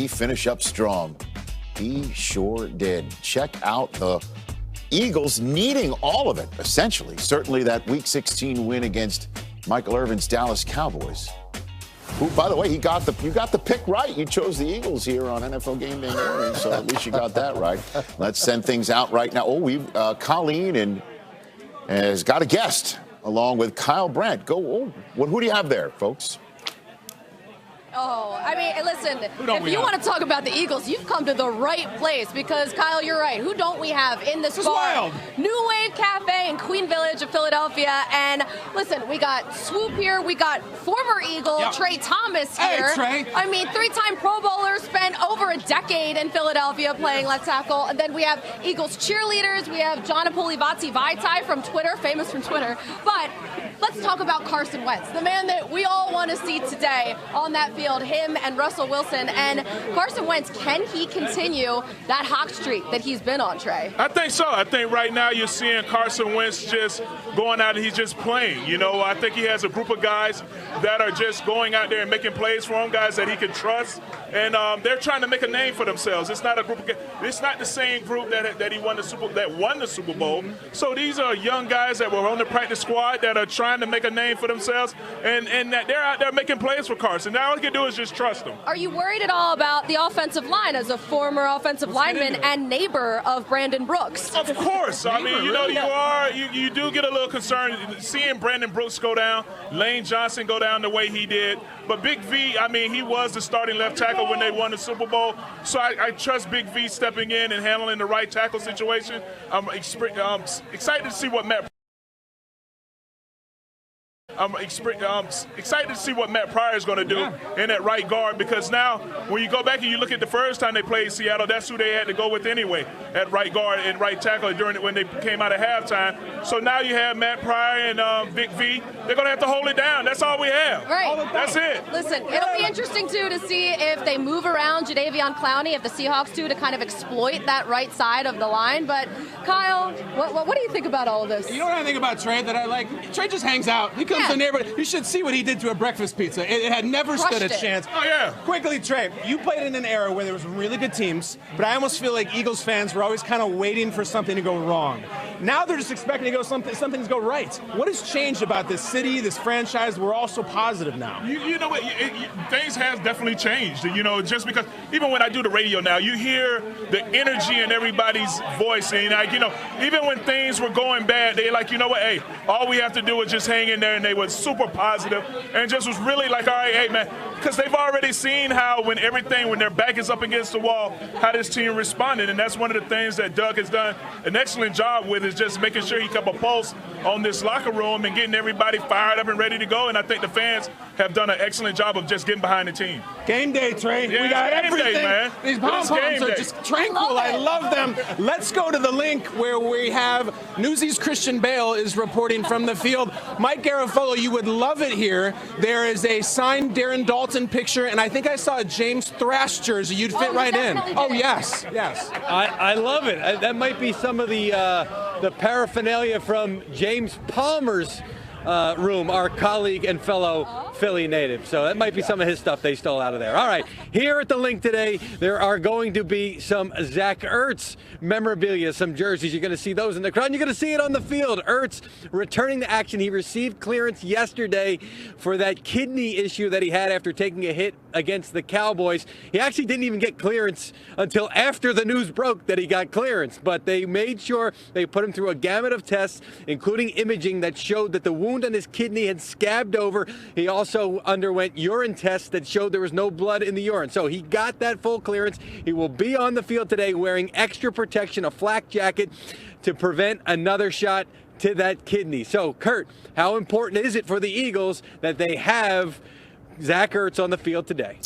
he finish up strong? He sure did. Check out the Eagles needing all of it, essentially. Certainly that Week 16 win against Michael Irvin's Dallas Cowboys. Who, by the way, you got the pick right. You chose the Eagles here on NFL Gameday morning, so at least you got that right. Let's send things out right now. Colleen has got a guest along with Kyle Brandt. Who do you have there, folks? Oh, I mean, listen, if you want to talk about the Eagles, you've come to the right place because, Kyle, you're right. Who don't we have in this bar? Wild. New Wave Cafe in Queen Village of Philadelphia. And listen, we got Swoop here. We got former Eagle Trey Thomas here. Hey, Trey. I mean, 3-time Pro Bowler, spent over a decade in Philadelphia playing left tackle. And then we have Eagles cheerleaders. We have John Apulivati Vaitai from Twitter, famous from Twitter. But let's talk about Carson Wentz, the man that we all want to see today on that field, him and Russell Wilson. And Carson Wentz, can he continue that hot streak that he's been on, Trey? I think so. I think right now you're seeing Carson Wentz just going out and he's just playing. You know, I think he has a group of guys that are just going out there and making plays for him, guys that he can trust. And they're trying to make a name for themselves. It's not a group of, it's not the same group that won the Super Bowl. So these are young guys that were on the practice squad that are trying to make a name for themselves, and that they're out there making plays for Carson. Now all you can do is just trust them. Are you worried at all about the offensive line as a former offensive lineman and neighbor of Brandon Brooks? Of course. I mean, you know, you do get a little concerned seeing Brandon Brooks go down, Lane Johnson go down the way he did. But Big V, I mean, he was the starting left tackle when they won the Super Bowl. So I trust Big V stepping in and handling the right tackle situation. I'm excited to see what Matt Pryor is going to do in that right guard, because now when you go back and you look at the first time they played Seattle, that's who they had to go with anyway at right guard and right tackle when they came out of halftime. So now you have Matt Pryor and Vic V. They're going to have to hold it down. That's all we have. Right. That's it. Listen, it'll be interesting, too, to see if they move around Jadeveon Clowney, if the Seahawks do, to kind of exploit that right side of the line. But, Kyle, what do you think about all of this? You know what I think about Trey that I like? Trey just hangs out. He comes to the neighborhood. You should see what he did to a breakfast pizza. It had never stood a chance. Oh, yeah. Quickly, Trey, you played in an era where there was really good teams, but I almost feel like Eagles fans were always kind of waiting for something to go wrong. Now they're just expecting something to go right. What has changed about this city, this franchise? We're all so positive now. You know what? Things have definitely changed. You know, just because even when I do the radio now, you hear the energy in everybody's voice. And, like, you know, even when things were going bad, they like, you know what? Hey, all we have to do is just hang in there. And they were super positive and just was really like, all right, hey, man, because they've already seen how when their back is up against the wall, how this team responded. And that's one of the things that Doug has done an excellent job with, is just making sure he kept a pulse on this locker room and getting everybody fired up and ready to go. And I think the fans have done an excellent job of just getting behind the team. Game day, Trey. Yeah, we got Game everything. day, man. These pom-poms are just tranquil. I love them. Let's go to the link where we have Newsy's Christian Bale is reporting from the field. Mike Garafolo, you would love it here. There is a signed Darren Dalton picture, and I think I saw a James Thrash jersey. You'd fit right in. Oh, yes. I love it. That might be some of the paraphernalia from James Palmer's room, our colleague and fellow Philly native. So that might be some of his stuff they stole out of there. All right, here at the link today, there are going to be some Zach Ertz memorabilia, some jerseys. You're going to see those in the crowd, and you're going to see it on the field. Ertz returning to action. He received clearance yesterday for that kidney issue that he had after taking a hit against the Cowboys. He actually didn't even get clearance until after the news broke that he got clearance, but they made sure they put him through a gamut of tests, including imaging that showed that the wound on his kidney had scabbed over. He also underwent urine tests that showed there was no blood in the urine. So he got that full clearance. He will be on the field today wearing extra protection, a flak jacket, to prevent another shot to that kidney. So, Kurt, how important is it for the Eagles that they have Zach Ertz on the field today?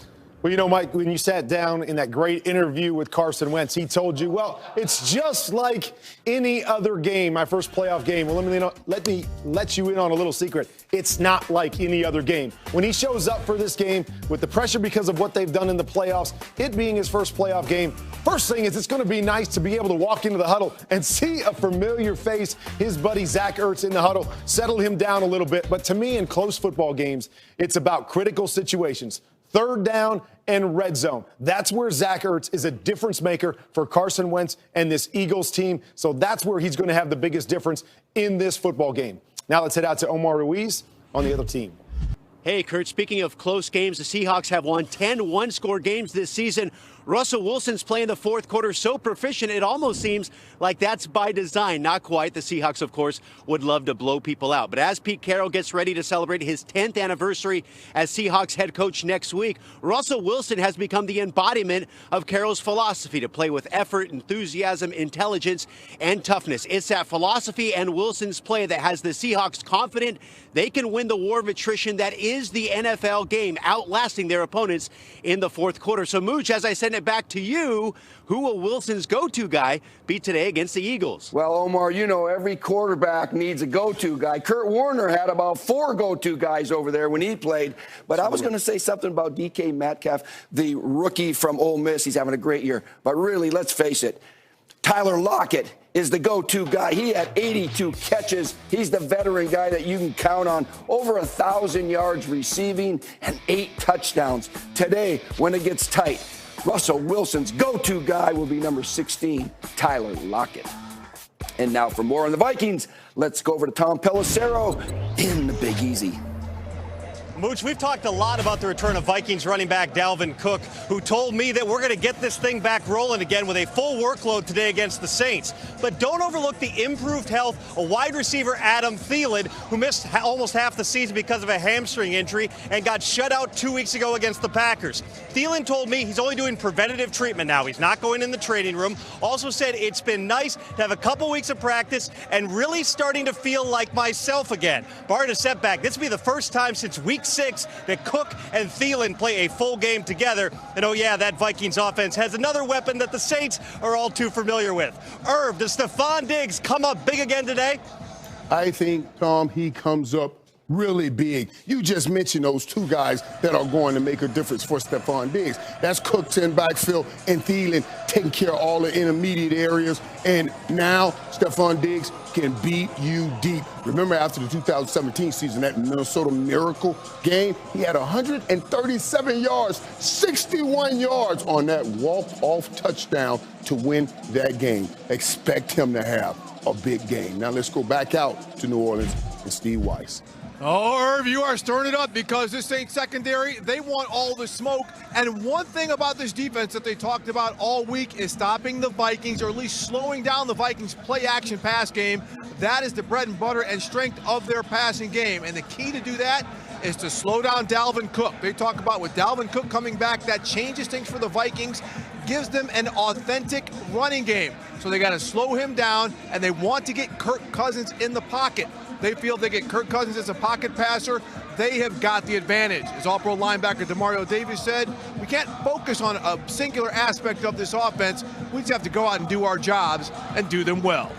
Well, you know, Mike, when you sat down in that great interview with Carson Wentz, he told you, well, it's just like any other game, my first playoff game. Well, let me let you in on a little secret. It's not like any other game. When he shows up for this game with the pressure because of what they've done in the playoffs, it being his first playoff game, first thing is it's going to be nice to be able to walk into the huddle and see a familiar face, his buddy Zach Ertz in the huddle, settle him down a little bit. But to me, in close football games, it's about critical situations. third down and red zone. That's where Zach Ertz is a difference maker for Carson Wentz and this Eagles team. So that's where he's going to have the biggest difference in this football game. Now let's head out to Omar Ruiz on the other team. Hey, Kurt, speaking of close games, the Seahawks have won 10 one-score games this season. Russell Wilson's playing the fourth quarter so proficient, it almost seems like that's by design. Not quite. The Seahawks, of course, would love to blow people out. But as Pete Carroll gets ready to celebrate his 10th anniversary as Seahawks head coach next week, Russell Wilson has become the embodiment of Carroll's philosophy to play with effort, enthusiasm, intelligence, and toughness. It's that philosophy and Wilson's play that has the Seahawks confident they can win the war of attrition that is the NFL game, outlasting their opponents in the fourth quarter. So, Mooch, as I send it back to you, who will Wilson's go-to guy be today against the Eagles? Well, Omar, you know every quarterback needs a go-to guy. Kurt Warner had about 4 go-to guys over there when he played. But I was going to say something about DK Metcalf, the rookie from Ole Miss. He's having a great year. But really, let's face it, Tyler Lockett is the go-to guy. He had 82 catches. He's the veteran guy that you can count on. Over 1,000 yards receiving and 8 touchdowns. Today, when it gets tight, Russell Wilson's go-to guy will be number 16, Tyler Lockett. And now for more on the Vikings, let's go over to Tom Pelissero in the Big Easy. Mooch, we've talked a lot about the return of Vikings running back Dalvin Cook, who told me that we're going to get this thing back rolling again with a full workload today against the Saints. But don't overlook the improved health of wide receiver Adam Thielen, who missed almost half the season because of a hamstring injury and got shut out 2 weeks ago against the Packers. Thielen told me he's only doing preventative treatment now. He's not going in the training room. Also said it's been nice to have a couple weeks of practice and really starting to feel like myself again. Barring a setback, this will be the first time since week 6 that Cook and Thielen play a full game together. And oh yeah, that Vikings offense has another weapon that the Saints are all too familiar with. Irv, does Stephon Diggs come up big again today? I think, Tom, he comes up really big. You just mentioned those 2 guys that are going to make a difference for Stephon Diggs. That's Cook in backfield and Thielen taking care of all the intermediate areas. And now Stephon Diggs can beat you deep. Remember after the 2017 season, that Minnesota Miracle game, he had 137 yards, 61 yards on that walk-off touchdown to win that game. Expect him to have a big game. Now let's go back out to New Orleans and Steve Weiss. Oh, Irv, you are stirring it up because this Saints secondary, they want all the smoke. And one thing about this defense that they talked about all week is stopping the Vikings, or at least slowing down the Vikings' play-action pass game. That is the bread and butter and strength of their passing game. And the key to do that is to slow down Dalvin Cook. They talk about with Dalvin Cook coming back, that changes things for the Vikings, gives them an authentic running game. So they got to slow him down, and they want to get Kirk Cousins in the pocket. They feel they get Kirk Cousins as a pocket passer, they have got the advantage. As All-Pro linebacker Demario Davis said, we can't focus on a singular aspect of this offense. We just have to go out and do our jobs and do them well.